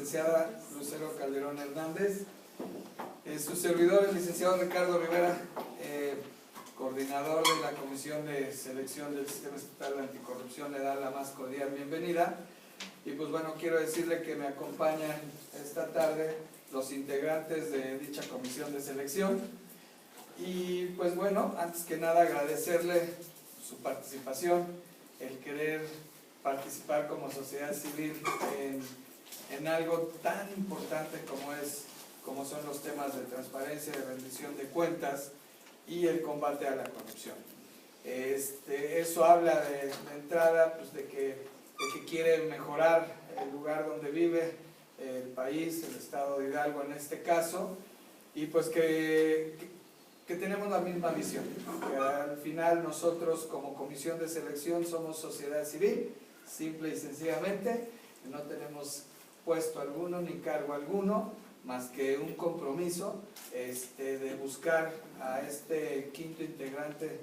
licenciada Lucero Calderón Hernández. Su servidor, el licenciado Ricardo Rivera, coordinador de la Comisión de Selección del Sistema Estatal de Anticorrupción, le da la más cordial bienvenida. Y pues bueno, quiero decirle que me acompañan esta tarde los integrantes de dicha Comisión de Selección. Y pues bueno, antes que nada agradecerle su participación, el querer participar como sociedad civil en algo tan importante como son los temas de transparencia, de rendición de cuentas y el combate a la corrupción. Eso habla de entrada pues, de que quiere mejorar el lugar donde vive, el país, el estado de Hidalgo en este caso, y pues que tenemos la misma visión, que al final nosotros como comisión de selección somos sociedad civil, simple y sencillamente, no tenemos puesto alguno ni cargo alguno, más que un compromiso de buscar a este quinto integrante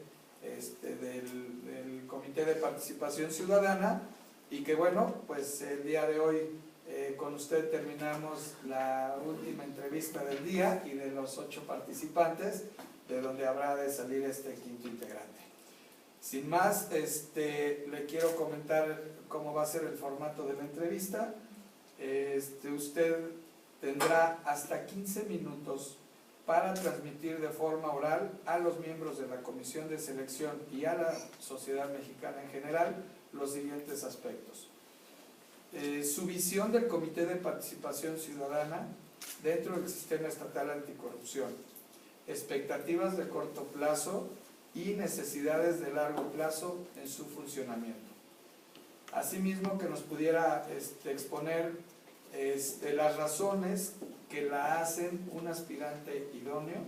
del Comité de Participación Ciudadana, y que bueno, pues el día de hoy con usted terminamos la última entrevista del día y de los 8 participantes, de donde habrá de salir este quinto integrante. Sin más, le quiero comentar cómo va a ser el formato de la entrevista. Usted tendrá hasta 15 minutos para transmitir de forma oral a los miembros de la Comisión de Selección y a la sociedad mexicana en general los siguientes aspectos. Su visión del Comité de Participación Ciudadana dentro del Sistema Estatal Anticorrupción, expectativas de corto plazo y necesidades de largo plazo en su funcionamiento. Asimismo, que nos pudiera exponer las razones que la hacen un aspirante idóneo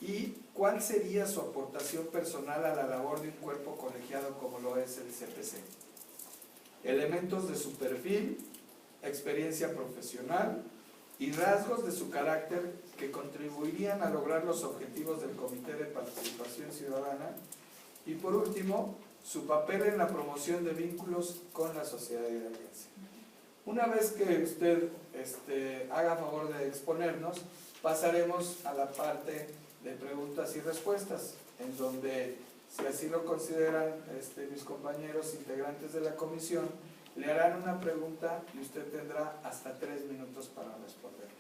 y cuál sería su aportación personal a la labor de un cuerpo colegiado como lo es el CPC. Elementos de su perfil, experiencia profesional y rasgos de su carácter que contribuirían a lograr los objetivos del Comité de Participación Ciudadana. Y por último, su papel en la promoción de vínculos con la sociedad hidalguense. Una vez que usted haga favor de exponernos, pasaremos a la parte de preguntas y respuestas, en donde, si así lo consideran mis compañeros integrantes de la comisión, le harán una pregunta y usted tendrá hasta 3 minutos para responderla.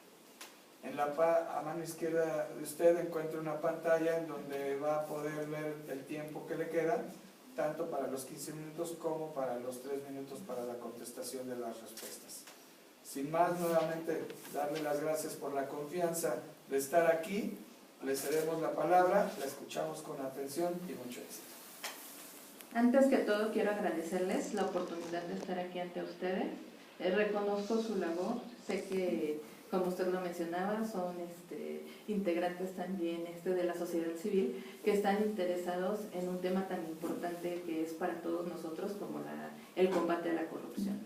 A mano izquierda de usted encuentra una pantalla en donde va a poder ver el tiempo que le queda, tanto para los 15 minutos como para los 3 minutos para la contestación de las respuestas. Sin más, nuevamente darle las gracias por la confianza de estar aquí. Le cedemos la palabra, la escuchamos con atención y mucho éxito. Antes que todo, quiero agradecerles la oportunidad de estar aquí ante ustedes. Reconozco su labor, sé que, como usted lo mencionaba, son integrantes también de la sociedad civil que están interesados en un tema tan importante que es para todos nosotros como el combate a la corrupción.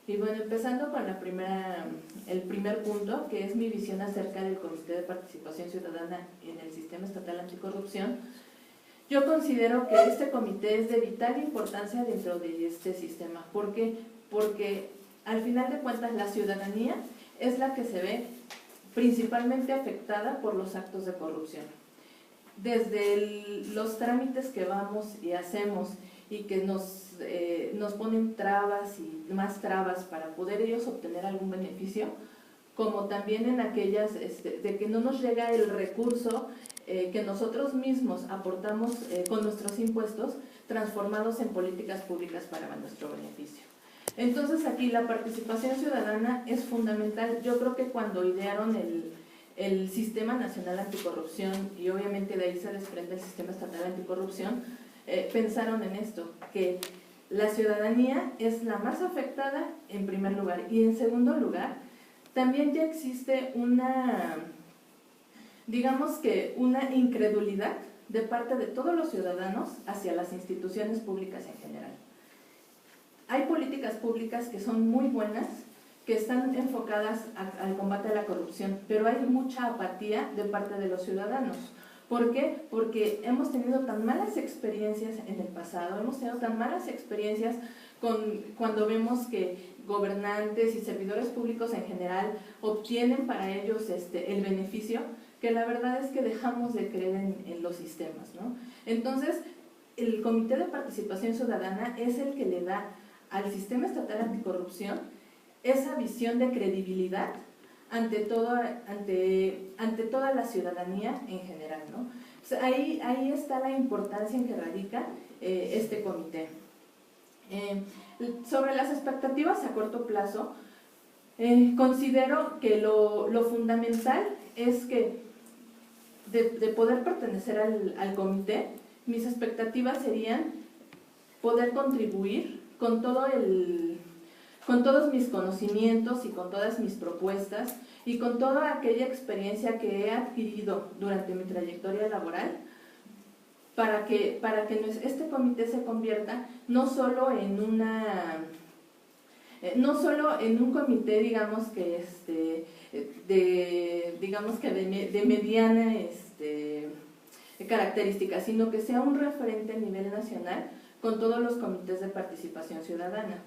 Y bueno, empezando con el primer punto, que es mi visión acerca del Comité de Participación Ciudadana en el Sistema Estatal Anticorrupción. Yo considero que este comité es de vital importancia dentro de este sistema. ¿Por qué? Porque al final de cuentas la ciudadanía es la que se ve principalmente afectada por los actos de corrupción. Desde los trámites que vamos y hacemos y que nos ponen trabas y más trabas para poder ellos obtener algún beneficio, como también en aquellas de que no nos llega el recurso que nosotros mismos aportamos con nuestros impuestos, transformados en políticas públicas para nuestro beneficio. Entonces aquí la participación ciudadana es fundamental. Yo creo que cuando idearon el Sistema Nacional Anticorrupción, y obviamente de ahí se desprende el Sistema Estatal Anticorrupción, pensaron en esto, que la ciudadanía es la más afectada en primer lugar, y en segundo lugar también ya existe digamos que una incredulidad de parte de todos los ciudadanos hacia las instituciones públicas en general. Hay políticas públicas que son muy buenas, que están enfocadas al combate a la corrupción, pero hay mucha apatía de parte de los ciudadanos. ¿Por qué? Porque hemos tenido tan malas experiencias en el pasado, hemos tenido tan malas experiencias cuando vemos que gobernantes y servidores públicos en general obtienen para ellos el beneficio, que la verdad es que dejamos de creer en los sistemas, ¿no? Entonces, el Comité de Participación Ciudadana es el que le da al Sistema Estatal Anticorrupción esa visión de credibilidad ante toda la ciudadanía en general, ¿no? O sea, ahí está la importancia en que radica este comité. Sobre las expectativas a corto plazo, considero que lo fundamental es que de poder pertenecer al comité, mis expectativas serían poder contribuir con todos mis conocimientos y con todas mis propuestas y con toda aquella experiencia que he adquirido durante mi trayectoria laboral para que este comité se convierta no solo en un comité, digamos que de mediana características, sino que sea un referente a nivel nacional con todos los comités de participación ciudadana.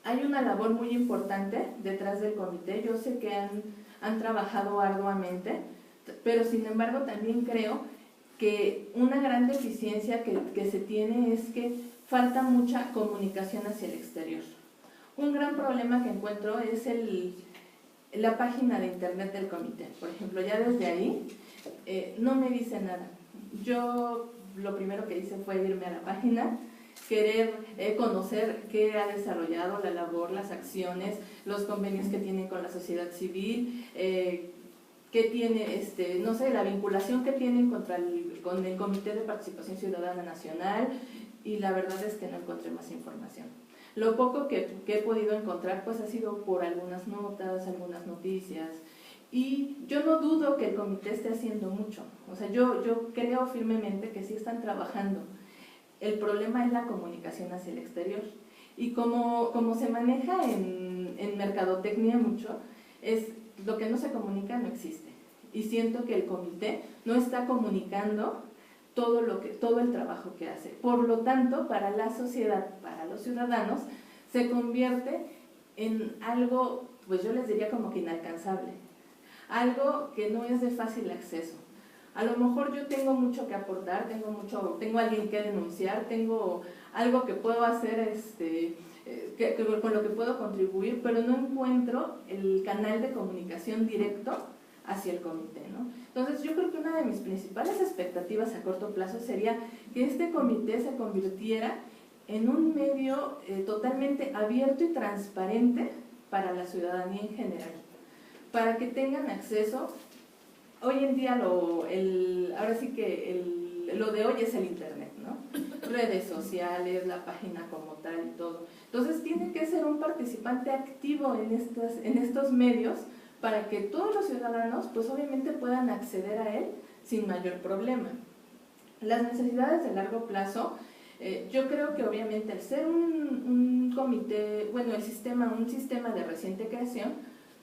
Hay una labor muy importante detrás del comité. Yo sé que han trabajado arduamente, pero sin embargo también creo que una gran deficiencia que se tiene es que falta mucha comunicación hacia el exterior. Un gran problema que encuentro es la página de internet del comité. Por ejemplo, ya desde ahí no me dice nada. Yo lo primero que hice fue irme a la página, querer conocer qué ha desarrollado la labor, las acciones, los convenios que tienen con la sociedad civil, qué tiene, no sé, la vinculación que tienen con el Comité de Participación Ciudadana Nacional, y la verdad es que no encontré más información. Lo poco que he podido encontrar pues ha sido por algunas notas, algunas noticias, y yo no dudo que el comité esté haciendo mucho. O sea, yo creo firmemente que sí están trabajando. El problema es la comunicación hacia el exterior. Y como se maneja en mercadotecnia mucho, es lo que no se comunica no existe. Y siento que el comité no está comunicando todo el trabajo que hace. Por lo tanto, para la sociedad, para los ciudadanos, se convierte en algo, pues yo les diría como que inalcanzable. Algo que no es de fácil acceso. A lo mejor yo tengo mucho que aportar, tengo alguien que denunciar, tengo algo que puedo hacer, con lo que puedo contribuir, pero no encuentro el canal de comunicación directo hacia el comité, ¿no? Entonces yo creo que una de mis principales expectativas a corto plazo sería que este comité se convirtiera en un medio totalmente abierto y transparente para la ciudadanía en general, para que tengan acceso. Hoy en día ahora sí que lo de hoy es el internet, ¿no? Redes sociales, la página como tal y todo. Entonces tiene que ser un participante activo en estos medios para que todos los ciudadanos pues obviamente puedan acceder a él sin mayor problema. Las necesidades de largo plazo, yo creo que obviamente al ser un comité, bueno, un sistema de reciente creación,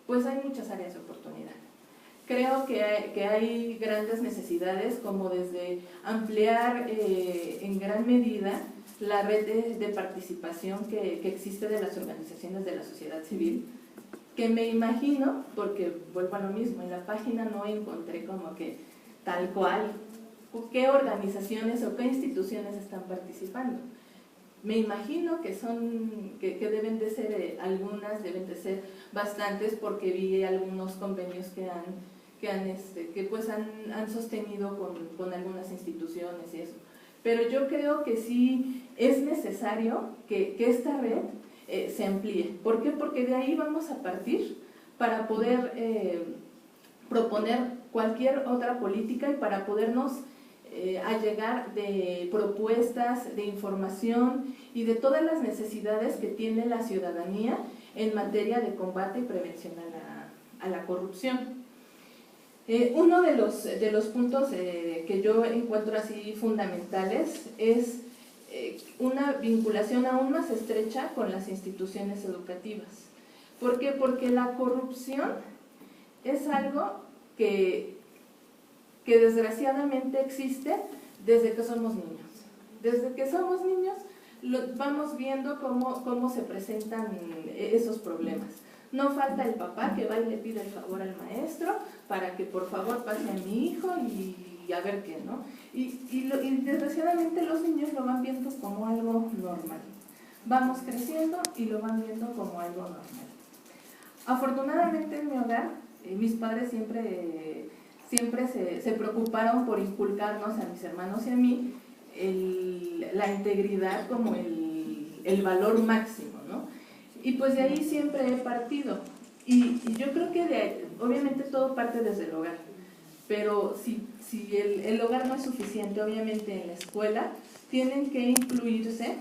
pues hay muchas áreas de oportunidad. Creo que hay grandes necesidades, como desde ampliar en gran medida la red de participación que existe de las organizaciones de la sociedad civil, que me imagino, porque vuelvo a lo mismo, en la página no encontré como que tal cual qué organizaciones o qué instituciones están participando. Me imagino que deben de ser algunas, deben de ser bastantes, porque vi algunos convenios que han sostenido con algunas instituciones y eso. Pero yo creo que sí es necesario que esta red se amplíe. ¿Por qué? Porque de ahí vamos a partir para poder proponer cualquier otra política y para podernos allegar de propuestas, de información y de todas las necesidades que tiene la ciudadanía en materia de combate y prevención a la corrupción. Uno de los puntos que yo encuentro así fundamentales es una vinculación aún más estrecha con las instituciones educativas. ¿Por qué? Porque la corrupción es algo que desgraciadamente existe desde que somos niños. Desde que somos niños, vamos viendo cómo se presentan esos problemas. No falta el papá que va y le pide el favor al maestro para que por favor pase a mi hijo y a ver qué, ¿no? Y desgraciadamente los niños lo van viendo como algo normal. Vamos creciendo y lo van viendo como algo normal. Afortunadamente en mi hogar, mis padres siempre se preocuparon por inculcarnos a mis hermanos y a mí la integridad como el valor máximo, ¿no? Y pues de ahí siempre he partido. Y yo creo que obviamente todo parte desde el hogar, pero si el hogar no es suficiente, obviamente en la escuela tienen que incluirse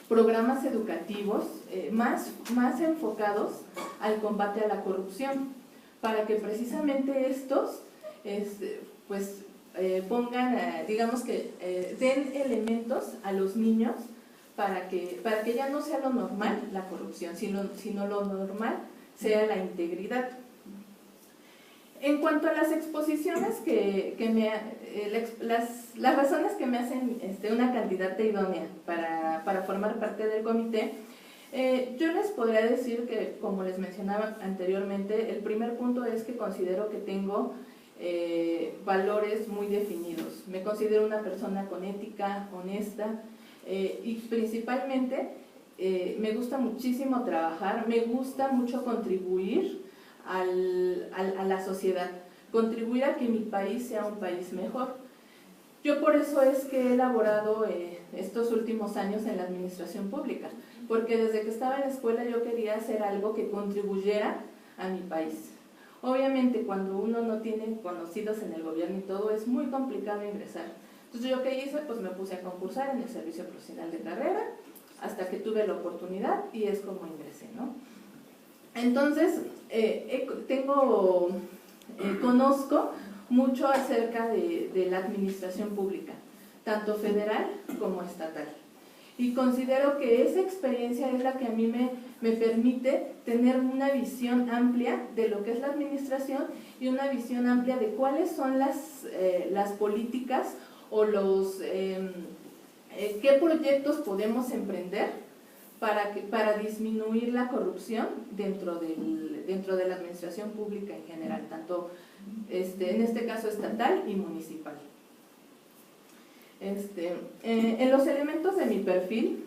programas educativos más enfocados al combate a la corrupción, para que precisamente estos pongan, digamos que den elementos a los niños para que ya no sea lo normal la corrupción, sino lo normal sea la integridad. En cuanto a las exposiciones las razones que me hacen una candidata idónea para formar parte del comité, yo les podría decir que, como les mencionaba anteriormente, el primer punto es que considero que tengo valores muy definidos. Me considero una persona con ética, honesta, y principalmente me gusta muchísimo trabajar, me gusta mucho contribuir a la sociedad, contribuir a que mi país sea un país mejor. Yo por eso es que he elaborado estos últimos años en la administración pública, porque desde que estaba en la escuela yo quería hacer algo que contribuyera a mi país. Obviamente cuando uno no tiene conocidos en el gobierno y todo, es muy complicado ingresar. Entonces yo qué hice, pues me puse a concursar en el servicio profesional de carrera, hasta que tuve la oportunidad y es como ingresé, ¿no? Entonces, conozco mucho acerca de la administración pública, tanto federal como estatal. Y considero que esa experiencia es la que a mí me permite tener una visión amplia de lo que es la administración y una visión amplia de cuáles son las políticas o qué proyectos podemos emprender para disminuir la corrupción dentro de la administración pública en general, tanto en este caso estatal y municipal. En los elementos de mi perfil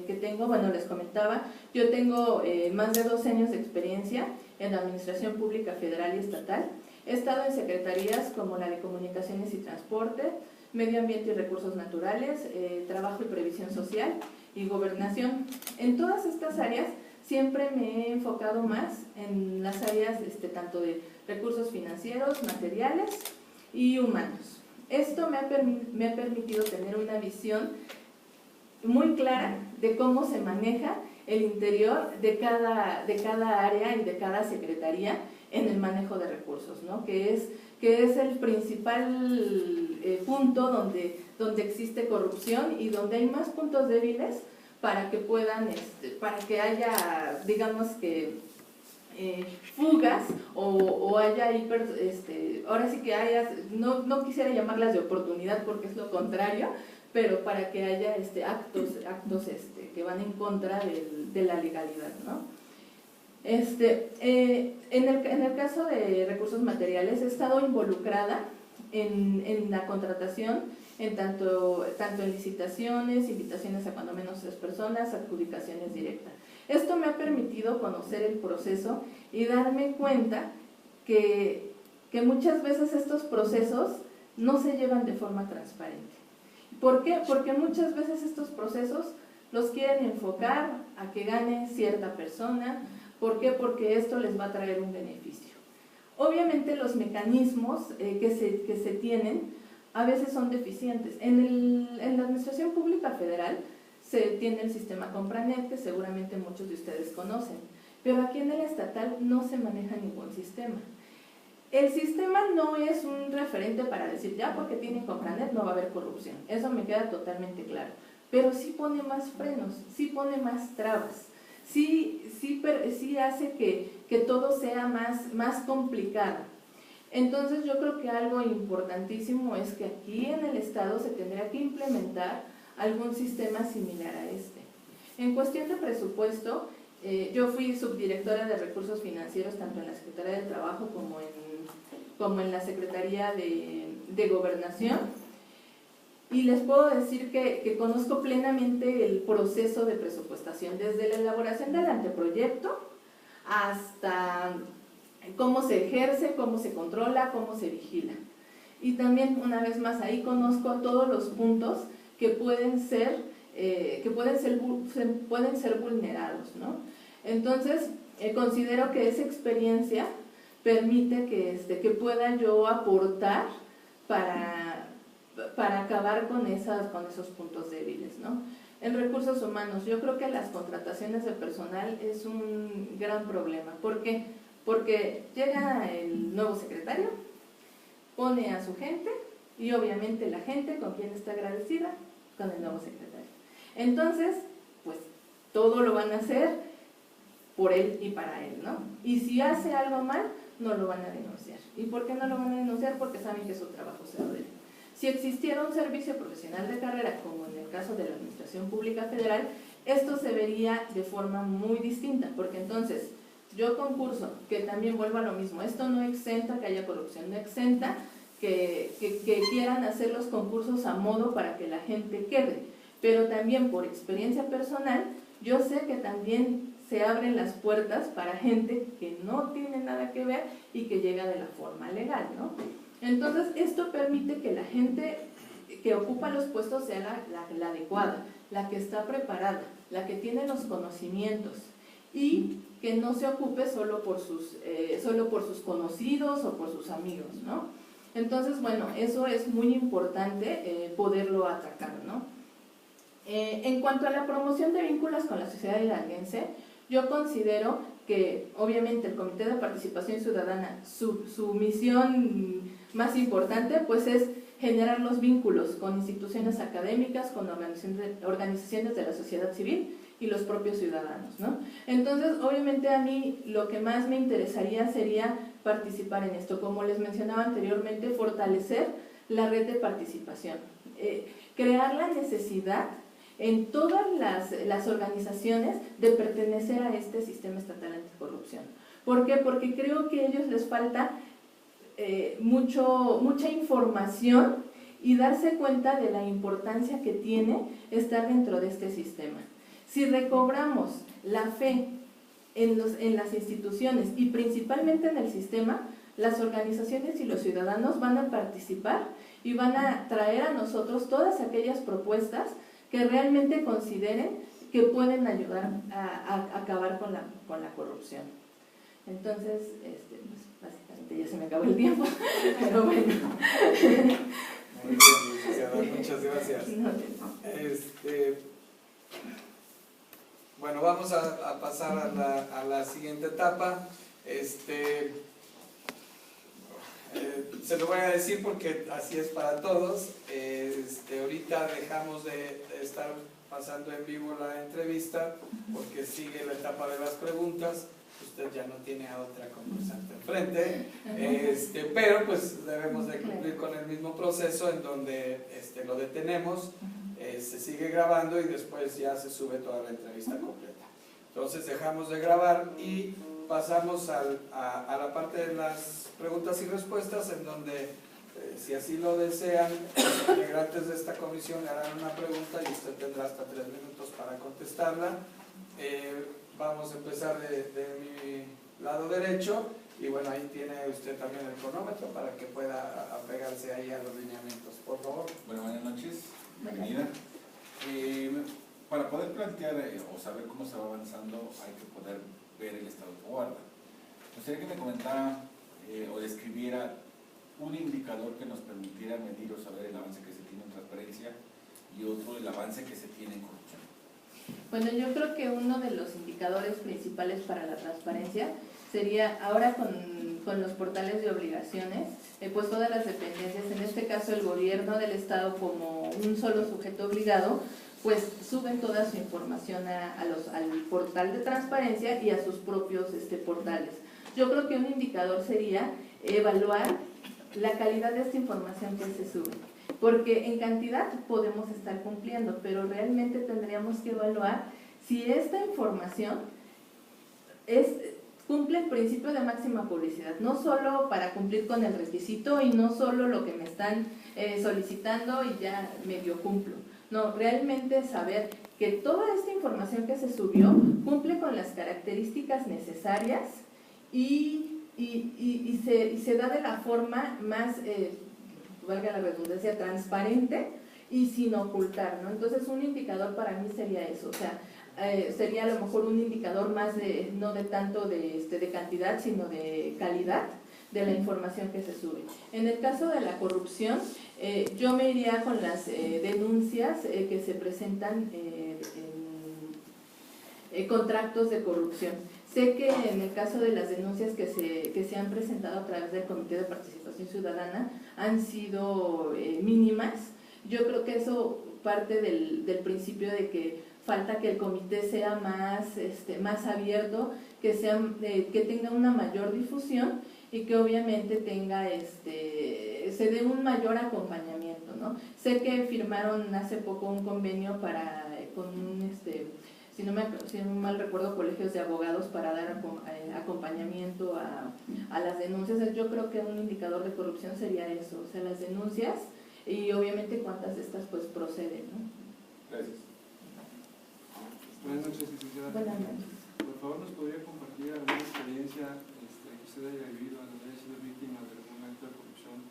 que tengo, bueno, les comentaba, yo tengo más de 12 años de experiencia en la administración pública federal y estatal. He estado en secretarías como la de Comunicaciones y Transporte, Medio Ambiente y Recursos Naturales, Trabajo y Previsión Social y Gobernación. En todas estas áreas siempre me he enfocado más en las áreas tanto de recursos financieros, materiales y humanos. Esto me ha permitido tener una visión muy clara de cómo se maneja el interior de cada área y de cada secretaría en el manejo de recursos, ¿no? que es el principal punto donde existe corrupción y donde hay más puntos débiles para que para que haya, digamos que fugas o haya ahora sí que haya, no quisiera llamarlas de oportunidad porque es lo contrario, pero para que haya actos que van en contra de la legalidad, ¿no? En el caso de recursos materiales he estado involucrada en la contratación, tanto en licitaciones, invitaciones a cuando menos 3 personas, adjudicaciones directas. Esto me ha permitido conocer el proceso y darme cuenta que muchas veces estos procesos no se llevan de forma transparente. ¿Por qué? Porque muchas veces estos procesos los quieren enfocar a que gane cierta persona. ¿Por qué? Porque esto les va a traer un beneficio. Obviamente los mecanismos que se tienen a veces son deficientes. En la Administración Pública Federal se tiene el sistema Compranet, que seguramente muchos de ustedes conocen, pero aquí en el estatal no se maneja ningún sistema. El sistema no es un referente para decir ya porque tienen Compranet no va a haber corrupción, eso me queda totalmente claro, pero sí pone más frenos, sí pone más trabas, sí hace que todo sea más complicado. Entonces yo creo que algo importantísimo es que aquí en el estado se tendría que implementar algún sistema similar a este. En cuestión de presupuesto, yo fui subdirectora de recursos financieros tanto en la Secretaría del Trabajo como en la Secretaría de Gobernación, y les puedo decir que conozco plenamente el proceso de presupuestación, desde la elaboración del anteproyecto hasta cómo se ejerce, cómo se controla, cómo se vigila. Y también, una vez más, ahí conozco todos los puntos que pueden ser vulnerados, ¿no? Entonces, considero que esa experiencia permite que pueda yo aportar para acabar con esos puntos débiles, ¿no? En recursos humanos, yo creo que las contrataciones de personal es un gran problema. ¿Por qué? Porque llega el nuevo secretario, pone a su gente y obviamente la gente con quien está agradecida, con el nuevo secretario. Entonces, pues todo lo van a hacer por él y para él, ¿no? Y si hace algo mal, no lo van a denunciar. ¿Y por qué no lo van a denunciar? Porque saben que su trabajo se va a ver. Si existiera un servicio profesional de carrera, como en el caso de la Administración Pública Federal, esto se vería de forma muy distinta, porque entonces yo concurso, que también vuelvo a lo mismo, esto no exenta que haya corrupción, no exenta que quieran hacer los concursos a modo para que la gente quede, pero también por experiencia personal, yo sé que también se abren las puertas para gente que no tiene nada que ver y que llega de la forma legal, ¿no? Entonces, esto permite que la gente que ocupa los puestos sea la adecuada, la que está preparada, la que tiene los conocimientos y que no se ocupe solo por sus conocidos o por sus amigos, ¿no? Entonces, bueno, eso es muy importante poderlo atacar, ¿no? En cuanto a la promoción de vínculos con la sociedad hidalguense, yo considero que obviamente el Comité de Participación Ciudadana, su misión más importante pues es generar los vínculos con instituciones académicas, con organizaciones de la sociedad civil y los propios ciudadanos, ¿no? Entonces, obviamente a mí lo que más me interesaría sería participar en esto, como les mencionaba anteriormente, fortalecer la red de participación, crear la necesidad en todas las organizaciones de pertenecer a este sistema estatal anticorrupción. ¿Por qué? Porque creo que a ellos les falta mucha información y darse cuenta de la importancia que tiene estar dentro de este sistema. Si recobramos la fe en las instituciones y principalmente en el sistema, las organizaciones y los ciudadanos van a participar y van a traer a nosotros todas aquellas propuestas que realmente consideren que pueden ayudar a acabar con la corrupción. Entonces, pues, básicamente ya se me acabó el tiempo, pero bueno. Muy bien, licenciada, muchas gracias. No. Bueno, vamos a pasar a la siguiente etapa. Se lo voy a decir porque así es para todos. Ahorita dejamos de estar pasando en vivo la entrevista porque sigue la etapa de las preguntas. Usted ya no tiene a otra concursante enfrente, pero pues debemos de cumplir con el mismo proceso en donde lo detenemos, se sigue grabando y después ya se sube toda la entrevista completa. Entonces dejamos de grabar y pasamos a la parte de las preguntas y respuestas, en donde si así lo desean, los integrantes de esta comisión le harán una pregunta y usted tendrá hasta 3 minutos para contestarla. Vamos a empezar de mi lado derecho y bueno, ahí tiene usted también el cronómetro para que pueda apegarse ahí a los lineamientos, por favor. Bueno, buenas noches, bienvenida. Para poder plantear o saber cómo se va avanzando hay que poder ver el estado que guarda. Me gustaría que me comentara o describiera un indicador que nos permitiera medir o saber el avance que se tiene en transparencia y otro el avance que se tiene en corrupción. Bueno, yo creo que uno de los indicadores principales para la transparencia sería ahora con los portales de obligaciones, pues todas las dependencias, en este caso el gobierno del estado como un solo sujeto obligado, pues suben toda su información al portal de transparencia y a sus propios portales. Yo creo que un indicador sería evaluar la calidad de esta información que se sube. porque en cantidad podemos estar cumpliendo, pero realmente tendríamos que evaluar si esta información cumple el principio de máxima publicidad, no solo para cumplir con el requisito y no solo lo que me están solicitando y ya medio cumplo. No, realmente saber que toda esta información que se subió cumple con las características necesarias y se da de la forma más, valga la redundancia, transparente y sin ocultar, ¿no? Entonces un indicador para mí sería eso, o sea, sería a lo mejor un indicador más de, no de tanto de cantidad, sino de calidad de la información que se sube. En el caso de la corrupción, yo me iría con las denuncias que se presentan en contratos de corrupción. Sé que en el caso de las denuncias que se han presentado a través del Comité de Participación Ciudadana han sido mínimas. Yo creo que eso parte del principio de que falta que el comité sea más abierto, que tenga una mayor difusión y que obviamente tenga se dé un mayor acompañamiento, ¿no? Sé que firmaron hace poco un convenio con si no mal recuerdo, colegios de abogados para dar acompañamiento a las denuncias. Yo creo que un indicador de corrupción sería eso, o sea, las denuncias y obviamente cuántas de estas pues proceden, ¿no? Gracias. Buenas noches, licenciada. Buenas noches. Por favor, ¿nos podría compartir alguna experiencia que usted haya vivido, donde haya sido víctima de algún acto de corrupción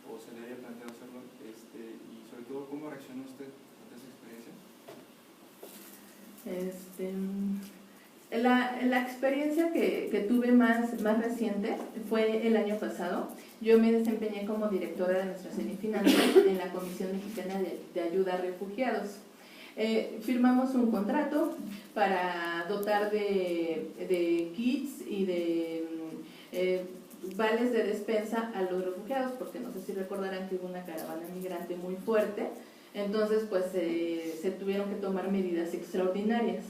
o se le haya planteado hacerlo, y sobre todo, cómo reaccionó usted ante esa experiencia? La experiencia que tuve más reciente fue el año pasado. Yo me desempeñé como directora de Administración y Finanzas en la Comisión Mexicana de Ayuda a Refugiados. Firmamos un contrato para dotar de kits y de vales de despensa a los refugiados, porque no sé si recordarán que hubo una caravana migrante muy fuerte, entonces pues se tuvieron que tomar medidas extraordinarias.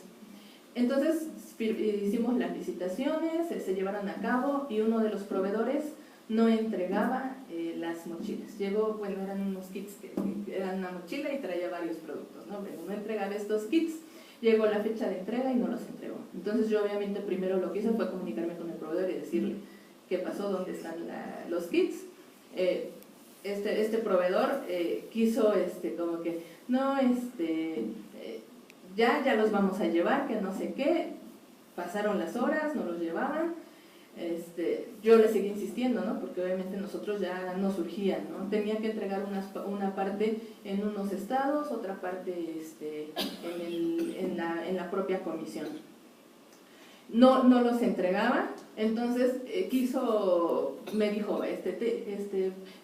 Entonces hicimos las licitaciones, se llevaron a cabo y uno de los proveedores no entregaba las mochilas. Llegó, bueno, eran unos kits que eran una mochila y traía varios productos, ¿no? Pero no entregaba estos kits, llegó la fecha de entrega y no los entregó. Entonces yo obviamente primero lo que hice fue comunicarme con el proveedor y decirle qué pasó, dónde están los kits. Este proveedor quiso como que, no, ya los vamos a llevar, que no sé qué. Pasaron las horas, no los llevaban. Yo le seguí insistiendo, ¿no? Porque obviamente nosotros ya nos surgían, ¿no? Tenía que entregar una parte en unos estados, otra parte en la propia comisión. No los entregaba, entonces me dijo,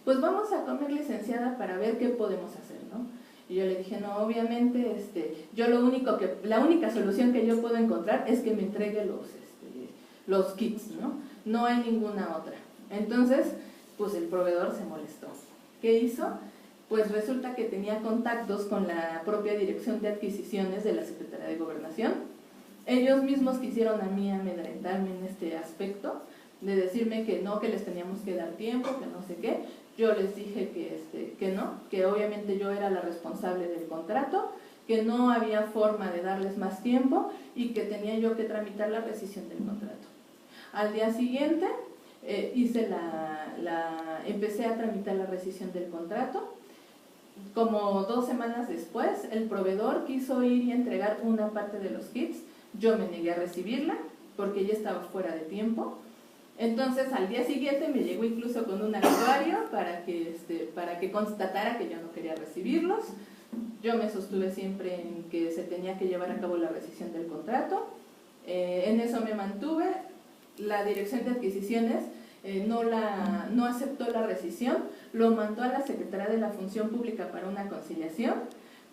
pues vamos a comer, licenciada, para ver qué podemos hacer, ¿no? Y yo le dije, no, obviamente, la única solución que yo puedo encontrar es que me entregue los kits, ¿no? No hay ninguna otra. Entonces, pues el proveedor se molestó. ¿Qué hizo? Pues resulta que tenía contactos con la propia Dirección de Adquisiciones de la Secretaría de Gobernación. Ellos mismos quisieron a mí amedrentarme en este aspecto, de decirme que no, que les teníamos que dar tiempo, que no sé qué. Yo les dije que no, que obviamente yo era la responsable del contrato, que no había forma de darles más tiempo y que tenía yo que tramitar la rescisión del contrato. Al día siguiente empecé a tramitar la rescisión del contrato. Como 2 semanas después, el proveedor quiso ir y entregar una parte de los kits. Yo me negué a recibirla porque ya estaba fuera de tiempo. Entonces al día siguiente me llegó incluso con un actuario para que constatara que yo no quería recibirlos. Yo me sostuve siempre en que se tenía que llevar a cabo la rescisión del contrato. En eso me mantuve. La Dirección de Adquisiciones no aceptó la rescisión, lo mandó a la Secretaría de la Función Pública para una conciliación,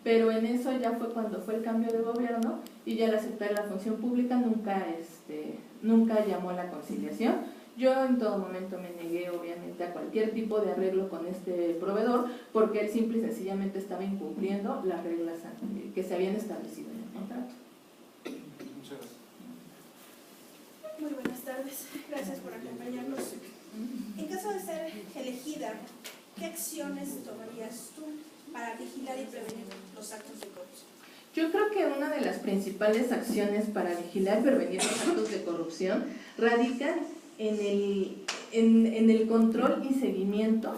pero en eso ya fue cuando fue el cambio de gobierno y ya la Secretaría de la Función Pública nunca llamó a la conciliación. Yo en todo momento me negué obviamente a cualquier tipo de arreglo con este proveedor porque él simple y sencillamente estaba incumpliendo las reglas que se habían establecido en el contrato. Muchas gracias. Muy buenas tardes, gracias por acompañarnos. En caso de ser elegida ¿qué acciones tomarías tú para vigilar y prevenir los actos de corrupción? Yo creo que una de las principales acciones para vigilar y prevenir los actos de corrupción radican en el control y seguimiento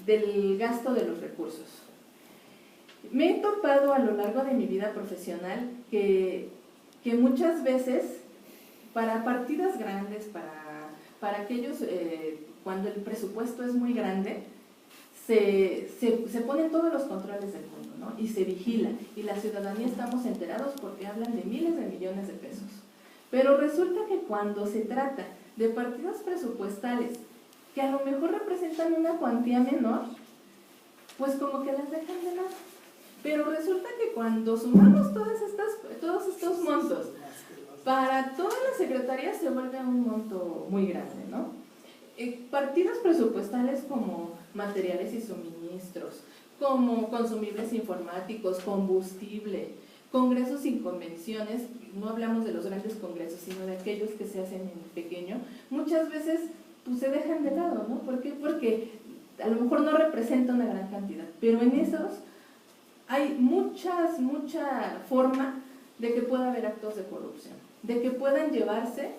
del gasto de los recursos. Me he topado a lo largo de mi vida profesional que muchas veces para partidas grandes, para aquellos, cuando el presupuesto es muy grande, se ponen todos los controles del mundo, ¿no? Y se vigila, y la ciudadanía estamos enterados porque hablan de miles de millones de pesos. Pero resulta que cuando se trata de partidas presupuestales que a lo mejor representan una cuantía menor, pues como que las dejan de lado. Pero resulta que cuando sumamos todos estos montos, para todas las secretarías se vuelve un monto muy grande, ¿no? Partidas presupuestales como materiales y suministros, como consumibles informáticos, combustible, congresos y convenciones, no hablamos de los grandes congresos, sino de aquellos que se hacen en pequeño, muchas veces pues se dejan de lado, ¿no? ¿Por qué? Porque a lo mejor no representa una gran cantidad, pero en esos hay mucha forma de que pueda haber actos de corrupción, de que puedan llevarse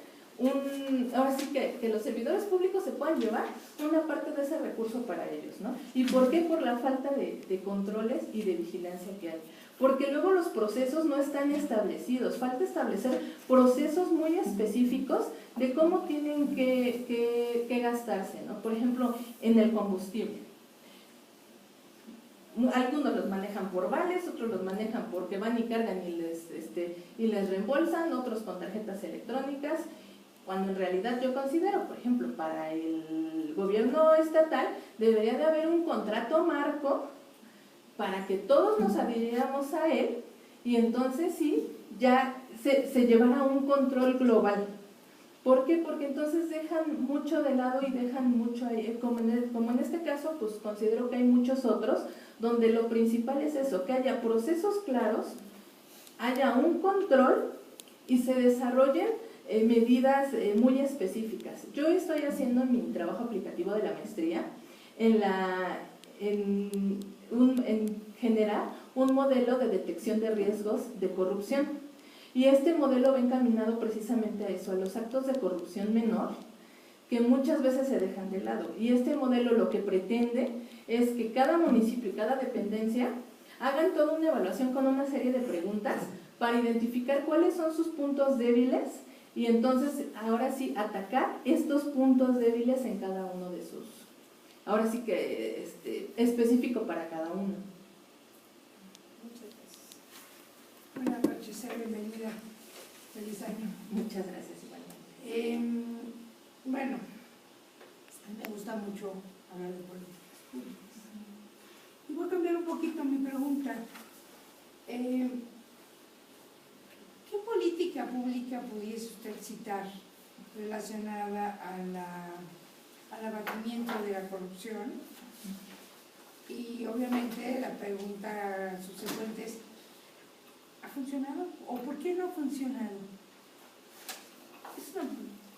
ahora sí que los servidores públicos se puedan llevar una parte de ese recurso para ellos, ¿no? ¿Y por qué? Por la falta de controles y de vigilancia que hay. Porque luego los procesos no están establecidos, falta establecer procesos muy específicos de cómo tienen que gastarse, ¿no? Por ejemplo, en el combustible. Algunos los manejan por vales, otros los manejan porque van y cargan y les reembolsan, otros con tarjetas electrónicas, cuando en realidad yo considero, por ejemplo, para el gobierno estatal debería de haber un contrato marco para que todos nos adhiriéramos a él y entonces sí, ya se llevará un control global. ¿Por qué? Porque entonces dejan mucho de lado y dejan mucho ahí, como en este caso, pues considero que hay muchos otros, donde lo principal es eso, que haya procesos claros, haya un control y se desarrollen medidas muy específicas. Yo estoy haciendo mi trabajo aplicativo de la maestría en generar un modelo de detección de riesgos de corrupción. Y este modelo va encaminado precisamente a eso, a los actos de corrupción menor, que muchas veces se dejan de lado. Y este modelo lo que pretende es que cada municipio y cada dependencia hagan toda una evaluación con una serie de preguntas para identificar cuáles son sus puntos débiles y entonces ahora sí atacar estos puntos débiles en cada uno de sus, ahora sí que específico para cada uno. Buenas noches, bienvenida. Feliz año. Muchas gracias, igualmente. Bueno, me gusta mucho hablar de políticas públicas. Y voy a cambiar un poquito mi pregunta. ¿Qué política pública pudiese usted citar relacionada al abatimiento de la corrupción? Y obviamente la pregunta subsecuente es, ¿ha funcionado? ¿O por qué no ha funcionado? Es una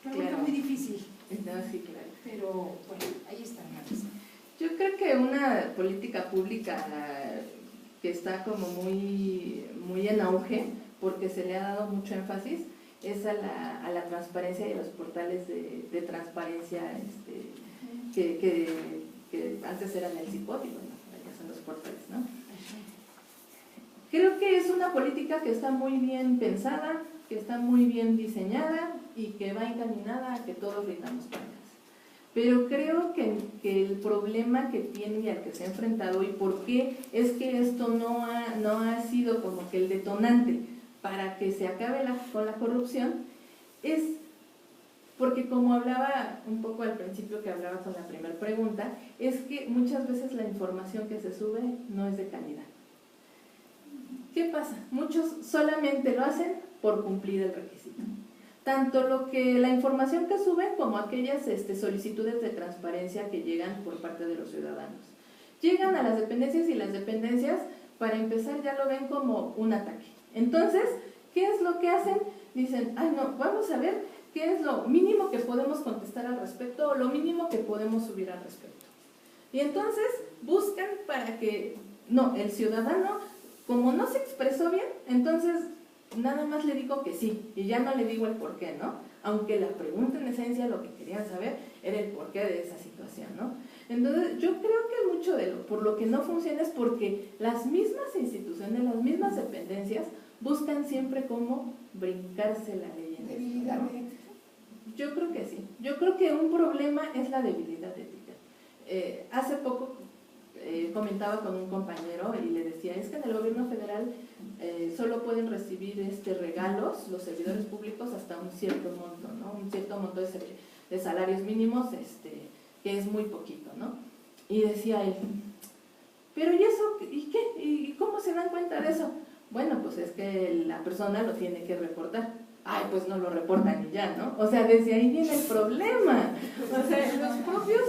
pregunta muy difícil. No, sí, claro. Pero bueno, ahí está. Yo creo que una política pública que está como muy en auge, porque se le ha dado mucho énfasis, es a la transparencia y a los portales de transparencia que antes eran el CIPOT y bueno, ya son los portales, ¿no? Creo que es una política que está muy bien pensada, que está muy bien diseñada y que va encaminada a que todos rindamos cuentas. Pero creo que el problema que tiene y al que se ha enfrentado y por qué es que esto no ha sido como que el detonante para que se acabe con la corrupción es porque, como hablaba un poco al principio que hablaba con la primera pregunta, es que muchas veces la información que se sube no es de calidad. ¿Qué pasa? Muchos solamente lo hacen por cumplir el requisito. Tanto la información que suben como aquellas solicitudes de transparencia que llegan por parte de los ciudadanos. Llegan a las dependencias y las dependencias, para empezar, ya lo ven como un ataque. Entonces, ¿qué es lo que hacen? Dicen, ay no, vamos a ver qué es lo mínimo que podemos contestar al respecto o lo mínimo que podemos subir al respecto. Y entonces buscan para que, no, el ciudadano, como no se expresó bien, entonces nada más le digo que sí, y ya no le digo el por qué, ¿no? Aunque la pregunta en esencia lo que querían saber era el porqué de esa situación, ¿no? Entonces yo creo que mucho de por lo que no funciona es porque las mismas instituciones, las mismas dependencias buscan siempre cómo brincarse la ley en Debilidad esto, ¿no? ética. Yo creo que sí. Yo creo que un problema es la debilidad ética. Hace poco comentaba con un compañero y le decía, es que en el gobierno federal solo pueden recibir regalos los servidores públicos hasta un cierto monto, ¿no? Un cierto monto de salarios mínimos, que es muy poquito, ¿no? Y decía él, pero ¿y eso? ¿Y qué? ¿Y cómo se dan cuenta de eso? Bueno, pues es que la persona lo tiene que reportar. Ay, pues no lo reportan y ya, ¿no? O sea, desde ahí viene el problema. O sea, los propios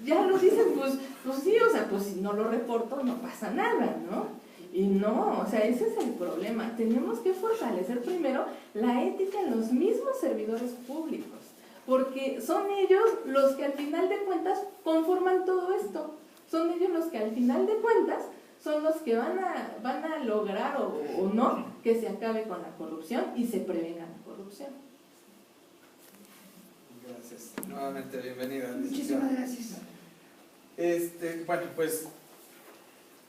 ya lo dicen, pues sí, o sea, pues si no lo reporto no pasa nada, ¿no? Y no, o sea, ese es el problema. Tenemos que fortalecer primero la ética en los mismos servidores públicos, porque son ellos los que al final de cuentas conforman todo esto. Son ellos los que al final de cuentas son los que van a lograr o no que se acabe con la corrupción y se prevenga la corrupción. Gracias. Nuevamente, bienvenida. Muchísimas gracias. Bueno, pues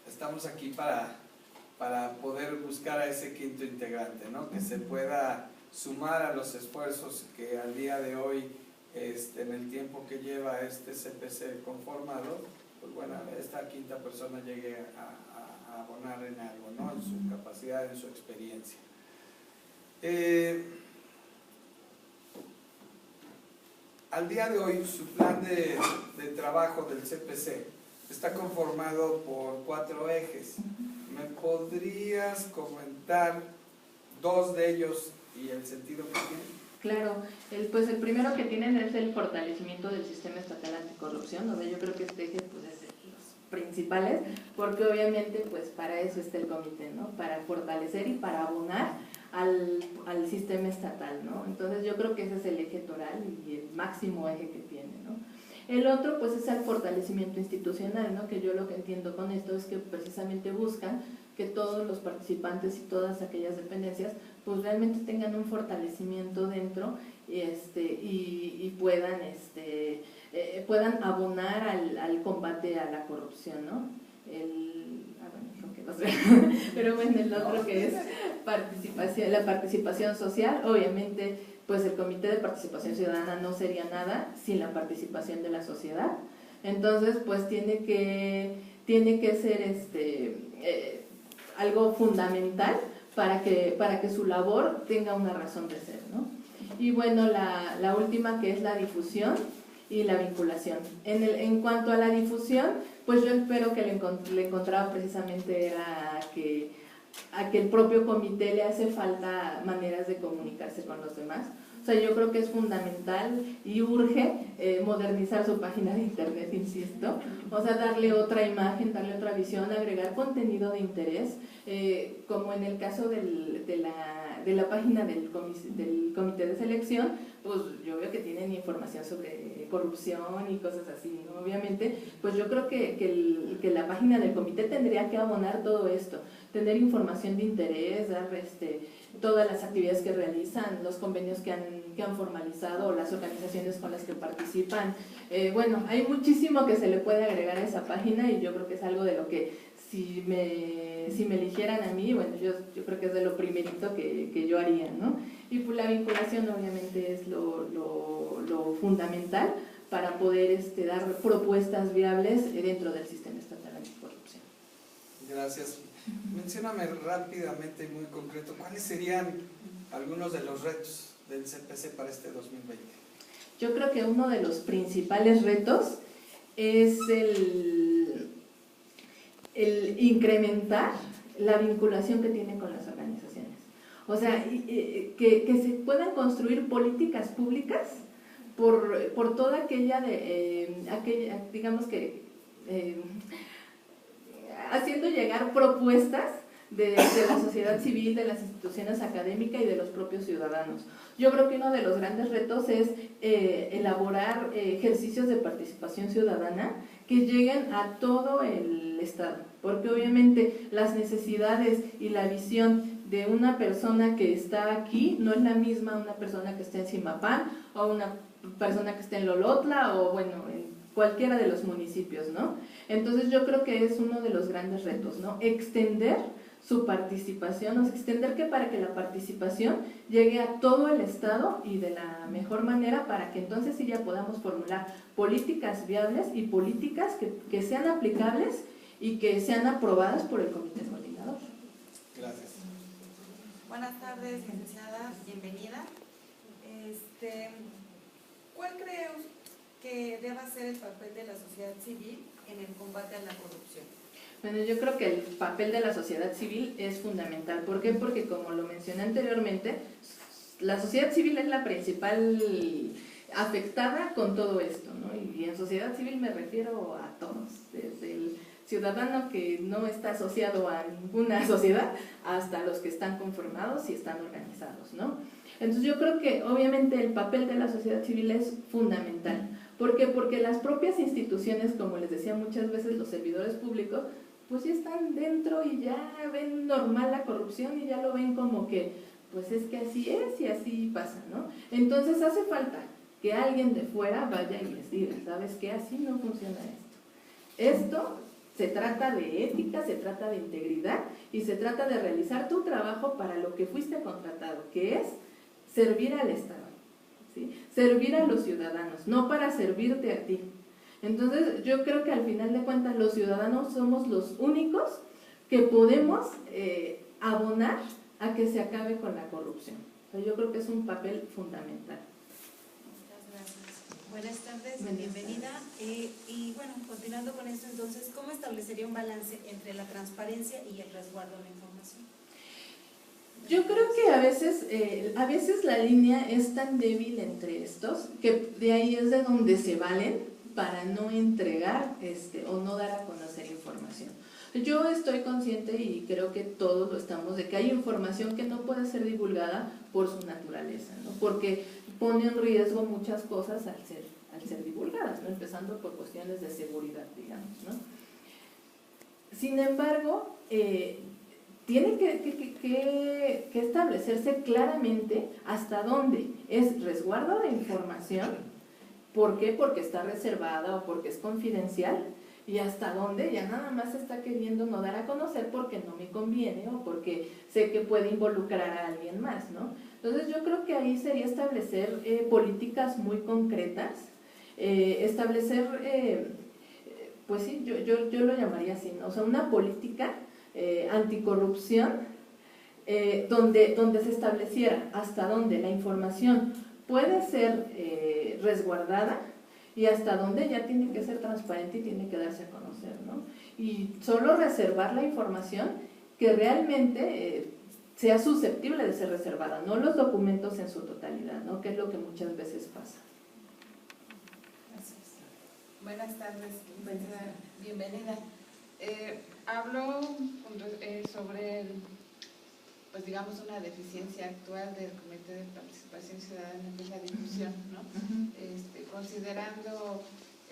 estamos aquí para poder buscar a ese quinto integrante, ¿no? Que se pueda sumar a los esfuerzos que al día de hoy, en el tiempo que lleva este CPC conformado, pues bueno, esta quinta persona llegue a abonar en algo, ¿no? En su capacidad, en su experiencia. Al día de hoy, su plan de trabajo del CPC está conformado por 4 ejes. ¿Me podrías comentar 2 de ellos y el sentido que tienen? Claro, pues el primero que tienen es el fortalecimiento del sistema estatal anticorrupción, donde yo creo que este eje pues, es de los principales, porque obviamente pues para eso está el comité, ¿no? Para fortalecer y para abonar al sistema estatal, ¿no? Entonces yo creo que ese es el eje toral y el máximo eje que tiene, ¿no? El otro pues es el fortalecimiento institucional, ¿no? Que yo lo que entiendo con esto es que precisamente buscan que todos los participantes y todas aquellas dependencias pues realmente tengan un fortalecimiento dentro y puedan abonar al combate a la corrupción, ¿no? Pero bueno, el otro que es la participación social, obviamente pues el Comité de Participación Ciudadana no sería nada sin la participación de la sociedad. Entonces pues tiene que ser algo fundamental para que su labor tenga una razón de ser, ¿no? Y bueno, la última, que es la difusión y la vinculación. En cuanto a la difusión, pues yo espero que le encontraba precisamente era a que el propio comité le hace falta maneras de comunicarse con los demás. O sea, yo creo que es fundamental y urge modernizar su página de internet, insisto. O sea, darle otra imagen, darle otra visión, agregar contenido de interés, como en el caso de la página del comité de selección, pues yo veo que tienen información sobre corrupción y cosas así, ¿no? Obviamente, pues yo creo que la página del comité tendría que abonar todo esto, tener información de interés, dar todas las actividades que realizan, los convenios que han formalizado, las organizaciones con las que participan. Bueno, hay muchísimo que se le puede agregar a esa página y yo creo que es algo de lo que si me eligieran a mí, bueno, yo creo que es de lo primerito que yo haría, ¿no? Y pues la vinculación obviamente es lo fundamental para poder dar propuestas viables dentro del sistema estatal anticorrupción. Gracias. Mencióname rápidamente y muy concreto, ¿cuáles serían algunos de los retos del CPC para este 2020? Yo creo que uno de los principales retos es el incrementar la vinculación que tiene con las organizaciones. O sea, que se puedan construir políticas públicas por toda aquella digamos que haciendo llegar propuestas de la sociedad civil, de las instituciones académicas y de los propios ciudadanos. Yo creo que uno de los grandes retos es elaborar ejercicios de participación ciudadana que lleguen a todo el Estado, porque obviamente las necesidades y la visión de una persona que está aquí no es la misma una persona que está en Zimapán o una persona que está en Lolotla o bueno, en cualquiera de los municipios, ¿no? Entonces yo creo que es uno de los grandes retos, ¿no? Extender su participación, o sea, extender que para que la participación llegue a todo el Estado y de la mejor manera para que entonces sí ya podamos formular políticas viables y políticas que sean aplicables y que sean aprobadas por el comité coordinador. Gracias. Buenas tardes, licenciada, bienvenida. ¿Cuál cree que deba ser el papel de la sociedad civil en el combate a la corrupción? Bueno, yo creo que el papel de la sociedad civil es fundamental. ¿Por qué? Porque como lo mencioné anteriormente, la sociedad civil es la principal afectada con todo esto, ¿no? Y en sociedad civil me refiero a todos, desde el ciudadano que no está asociado a ninguna sociedad hasta los que están conformados y están organizados, ¿no? Entonces yo creo que obviamente el papel de la sociedad civil es fundamental. ¿Por qué? Porque las propias instituciones, como les decía muchas veces los servidores públicos, pues ya están dentro y ya ven normal la corrupción y ya lo ven como que, pues es que así es y así pasa, ¿no? Entonces hace falta que alguien de fuera vaya y les diga, ¿sabes qué? Así no funciona esto. Esto se trata de ética, se trata de integridad y se trata de realizar tu trabajo para lo que fuiste contratado, que es servir al Estado, ¿sí? Servir a los ciudadanos, no para servirte a ti. Entonces yo creo que al final de cuentas los ciudadanos somos los únicos que podemos abonar a que se acabe con la corrupción. O sea, yo creo que es un papel fundamental. Muchas gracias. Buenas tardes, bienvenida. Y bueno, continuando con esto, entonces, ¿cómo establecería un balance entre la transparencia y el resguardo de la información? Yo creo que a veces la línea es tan débil entre estos que de ahí es de donde se valen para no entregar o no dar a conocer información. Yo estoy consciente y creo que todos lo estamos de que hay información que no puede ser divulgada por su naturaleza, ¿no? Porque pone en riesgo muchas cosas al ser divulgadas, ¿no? Empezando por cuestiones de seguridad, digamos, ¿no? Sin embargo, tiene que establecerse claramente hasta dónde es resguardo de información. ¿Por qué? Porque está reservada o porque es confidencial, y hasta dónde ya nada más se está queriendo no dar a conocer porque no me conviene o porque sé que puede involucrar a alguien más, ¿no? Entonces yo creo que ahí sería establecer políticas muy concretas, pues sí, yo lo llamaría así, ¿no? O sea, una política anticorrupción donde se estableciera hasta dónde la información puede ser resguardada y hasta dónde ya tiene que ser transparente y tiene que darse a conocer, ¿no? Y solo reservar la información que realmente sea susceptible de ser reservada, no los documentos en su totalidad, ¿no? Que es lo que muchas veces pasa. Gracias. Buenas tardes, bienvenida. Hablo sobre pues digamos una deficiencia actual del Comité de Participación Ciudadana, que es la difusión, ¿no? Considerando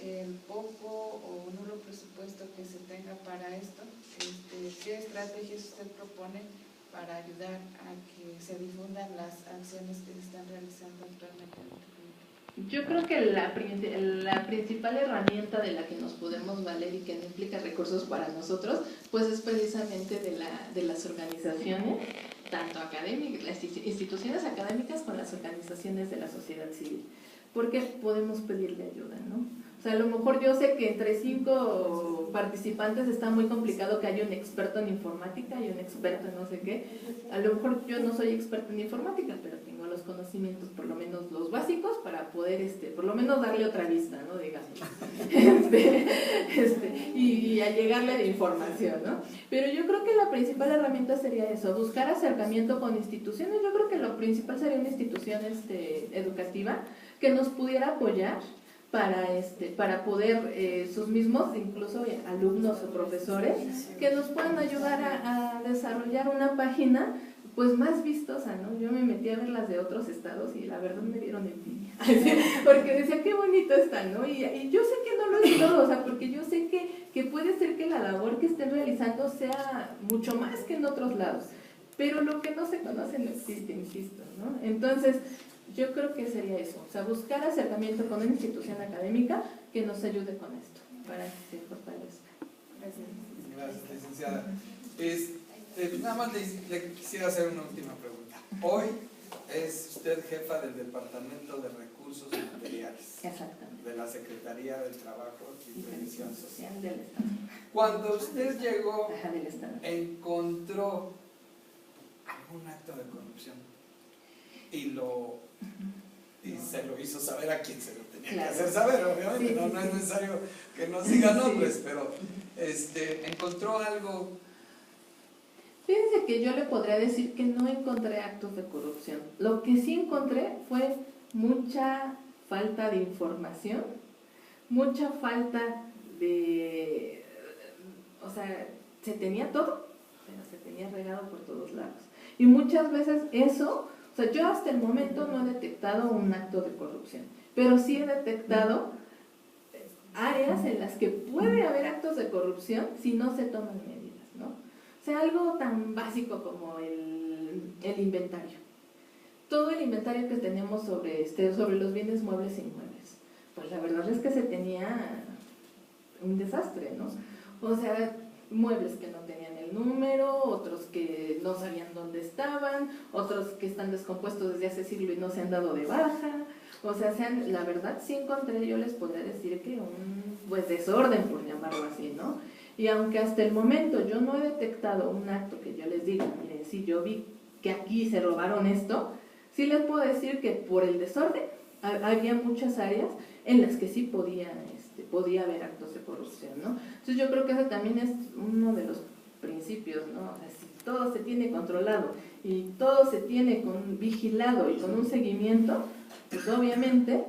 el poco o nulo presupuesto que se tenga para esto, ¿qué estrategias usted propone para ayudar a que se difundan las acciones que se están realizando actualmente en este comité? Yo creo que la principal herramienta de la que nos podemos valer y que no implica recursos para nosotros, pues es precisamente de las organizaciones, tanto académicas, las instituciones académicas con las organizaciones de la sociedad civil, porque podemos pedirle ayuda, ¿no? O sea, a lo mejor yo sé que entre 5 participantes está muy complicado que haya un experto en informática y un experto en no sé qué. A lo mejor yo no soy experta en informática, pero tengo los conocimientos, por lo menos los básicos, para poder, por lo menos darle otra vista, ¿no? Digamos. Y allegarle de información, ¿no? Pero yo creo que la principal herramienta sería eso, buscar acercamiento con instituciones. Yo creo que lo principal sería una institución educativa que nos pudiera apoyar para poder sus mismos, incluso alumnos o profesores, que nos puedan ayudar a desarrollar una página pues más vistosa, ¿no? Yo me metí a ver las de otros estados y la verdad me dieron envidia, porque decía qué bonito está, ¿no? Y yo sé que no lo es todo, o sea, porque yo sé que puede ser que la labor que estén realizando sea mucho más que en otros lados, pero lo que no se conoce no existe, insisto, ¿no? Entonces, yo creo que sería eso, o sea, buscar acercamiento con una institución académica que nos ayude con esto, para que se fortalezca. Gracias. Gracias, licenciada. Nada más le quisiera hacer una última pregunta. Hoy es usted jefa del Departamento de Recursos Materiales Exactamente. de la Secretaría del Trabajo y Previsión Social. Del Estado. Cuando usted llegó, Ajá, del Estado. ¿encontró algún acto de corrupción? Y se lo hizo saber a quien se lo tenía que hacer saber, obviamente. Sí, No es necesario que nos diga nombres, Sí. pero ¿encontró algo? Fíjense que yo le podría decir que no encontré actos de corrupción. Lo que sí encontré fue mucha falta de información, mucha falta de... O sea, se tenía todo, pero se tenía regado por todos lados. Y muchas veces eso... O sea, yo hasta el momento no he detectado un acto de corrupción, pero sí he detectado áreas en las que puede haber actos de corrupción si no se toman medidas, ¿no? O sea, algo tan básico como el inventario. Todo el inventario que tenemos sobre los bienes muebles e inmuebles, pues la verdad es que se tenía un desastre, ¿no? O sea, muebles que no tenían el número, otros que no sabían dónde estaban, otros que están descompuestos desde hace siglo y no se han dado de baja. O sea, la verdad sí encontré, yo les podría decir que un desorden, por llamarlo así, ¿no? Y aunque hasta el momento yo no he detectado un acto que yo les diga, miren, sí, yo vi que aquí se robaron esto, sí les puedo decir que por el desorden había muchas áreas en las que sí podía haber actos de corrupción, ¿no? Entonces yo creo que ese también es uno de los principios, ¿no? O sea, si todo se tiene controlado y todo se tiene vigilado y con un seguimiento, pues obviamente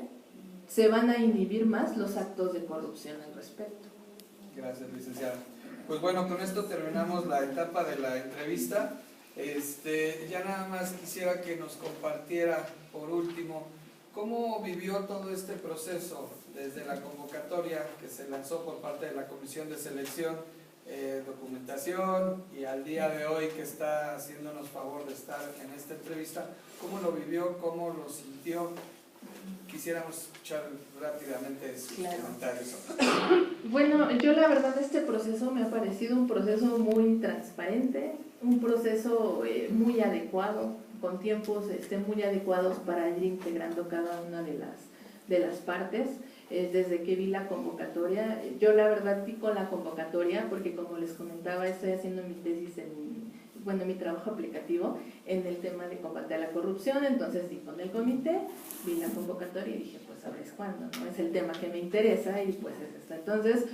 se van a inhibir más los actos de corrupción al respecto. Gracias, licenciada. Pues bueno, con esto terminamos la etapa de la entrevista. Ya nada más quisiera que nos compartiera, por último, cómo vivió todo este proceso desde la convocatoria que se lanzó por parte de la Comisión de Selección, documentación, y al día de hoy que está haciéndonos favor de estar en esta entrevista. ¿Cómo lo vivió? ¿Cómo lo sintió? Quisiéramos escuchar rápidamente sus comentarios. Bueno, yo la verdad este proceso me ha parecido un proceso muy transparente, un proceso muy adecuado, con tiempos muy adecuados para ir integrando cada una de las partes. Desde que vi la convocatoria, yo la verdad vi con la convocatoria porque, como les comentaba, estoy haciendo mi tesis mi trabajo aplicativo en el tema de combate a la corrupción. Entonces di con el comité, vi la convocatoria y dije, pues ahora es cuando, ¿no? Es el tema que me interesa y pues es esto. Entonces,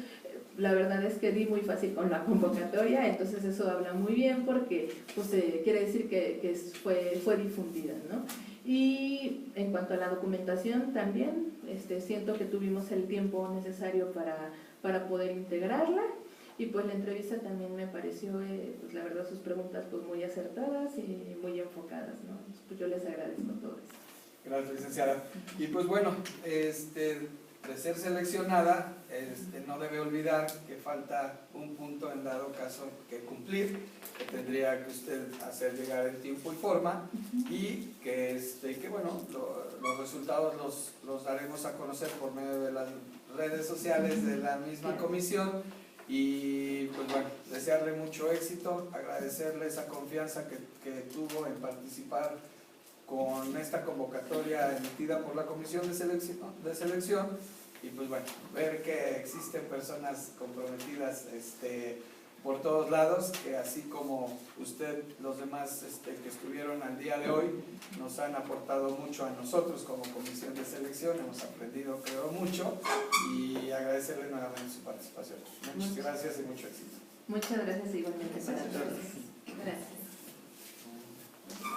la verdad es que di muy fácil con la convocatoria, entonces eso habla muy bien porque pues quiere decir que fue difundida, ¿no? Y en cuanto a la documentación también, siento que tuvimos el tiempo necesario para poder integrarla. Y pues la entrevista también me pareció, pues la verdad, sus preguntas pues muy acertadas y muy enfocadas, ¿no? Pues yo les agradezco todo eso. Gracias, licenciada. Y pues bueno, de ser seleccionada, no debe olvidar que falta un punto en dado caso que cumplir, que tendría que usted hacer llegar en tiempo y forma, y que bueno, los resultados los daremos a conocer por medio de las redes sociales de la misma comisión. Y pues bueno, desearle mucho éxito, agradecerle esa confianza que tuvo en participar con esta convocatoria emitida por la Comisión de Selección, y pues bueno, ver que existen personas comprometidas por todos lados, que así como usted, los demás que estuvieron al día de hoy, nos han aportado mucho a nosotros como Comisión de Selección. Hemos aprendido, creo, mucho, y agradecerle nuevamente su participación. Muchas gracias y mucho éxito. Muchas gracias igualmente para todos. Gracias.